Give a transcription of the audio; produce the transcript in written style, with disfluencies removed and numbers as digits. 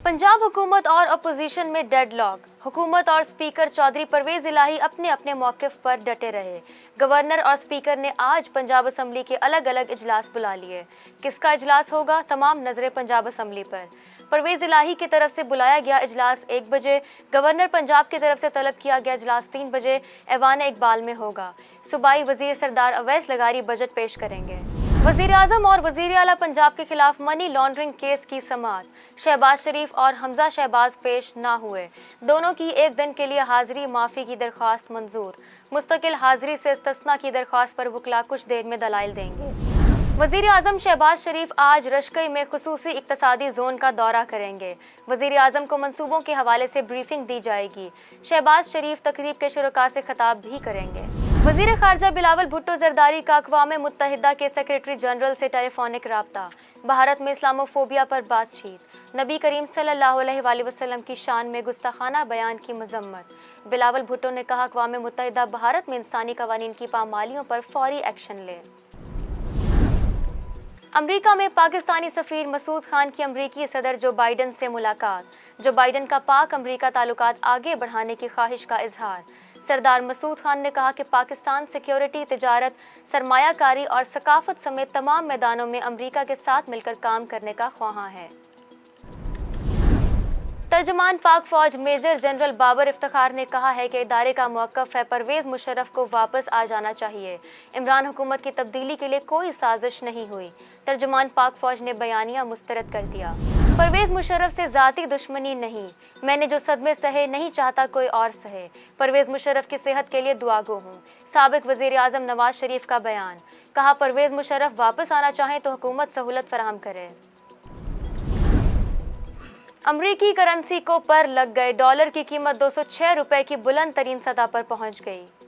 पंजाब हुकूमत और अपोजिशन में डेडलॉक। हुकूमत और स्पीकर चौधरी परवेज इलाही अपने अपने मौक़िफ़ पर डटे रहे। गवर्नर और स्पीकर ने आज पंजाब असम्बली के अलग अलग इजलास बुला लिए। किसका इजलास होगा? तमाम नजरें पंजाब असम्बली पर। परवेज इलाही की तरफ से बुलाया गया इजलास 1 बजे, गवर्नर पंजाब की तरफ से तलब किया गया इजलास 3 बजे ऐवान इकबाल में होगा। सूबाई वजीर सरदार अवैस लगारी बजट पेश करेंगे। वजीर आजम और वजीर आला पंजाब के खिलाफ मनी लॉन्ड्रिंग केस की समाअत। शहबाज शरीफ और हमजा शहबाज पेश ना हुए। दोनों की 1 दिन के लिए हाजिरी माफ़ी की दरख्वास्त मंजूर। मुस्तकिल हाजिरी से इस्तिस्ना की दरख्वास्त पर वकला कुछ देर में दलाइल देंगे। वजीर आजम शहबाज शरीफ आज रशकई में खुसूसी इक्तसादी जोन का दौरा करेंगे। वजीर आजम को मंसूबों के हवाले से ब्रीफिंग दी जाएगी। शहबाज शरीफ तकरीब के शुरका से खिताब भी करेंगे। वजीर खारजा बिलावल भुट्टो जरदारी का अक़वाम मुत्तहिदा के सेक्रेटरी जनरल से टेलीफोनिक राब्ता। भारत में इस्लामोफोबिया पर बातचीत। नबी करीम सल्लल्लाहु अलैहि वसल्लम की शान में गुस्ताखाना बयान की मजम्मत। बिलावल भुट्टो ने कहा अक़वाम मुत्तहिदा भारत में इंसानी कवानीन की पामालियों पर फौरी एक्शन ले। अमरीका में पाकिस्तानी सफ़ीर मसूद खान की अमरीकी सदर जो बाइडन से मुलाकात। जो बाइडन का पाक अमरीका ताल्लुकात आगे बढ़ाने की ख्वाहिश का इजहार। सरदार मसूद खान ने कहा कि पाकिस्तान सिक्योरिटी, तिजारत, सरमायाकारी और सकाफत समेत तमाम मैदानों में अमरीका के साथ मिलकर काम करने का ख्वाहां है। तर्जुमान पाक फौज मेजर जनरल बाबर इफ्तिखार ने कहा है कि इदारे का मौक़िफ़ है परवेज़ मुशर्रफ को वापस आ जाना चाहिए। इमरान हुकूमत की तब्दीली के लिए कोई साजिश नहीं हुई। तर्जुमान पाक फौज ने बयानिया मुस्तरद कर दिया। परवेज़ मुशर्रफ से ज़ाती दुश्मनी नहीं, मैंने जो सदमे सहे नहीं चाहता कोई और सहे। परवेज़ मुशर्रफ की सेहत के लिए दुआगो हूँ। साबिक वज़ीर आज़म नवाज शरीफ का बयान। कहा परवेज़ मुशर्रफ वापस आना चाहें तो हुकूमत सहूलत फराहम करे। अमरीकी करेंसी को पर लग गए। डॉलर की कीमत 206 रुपए की बुलंद तरीन सतह पर पहुंच गई।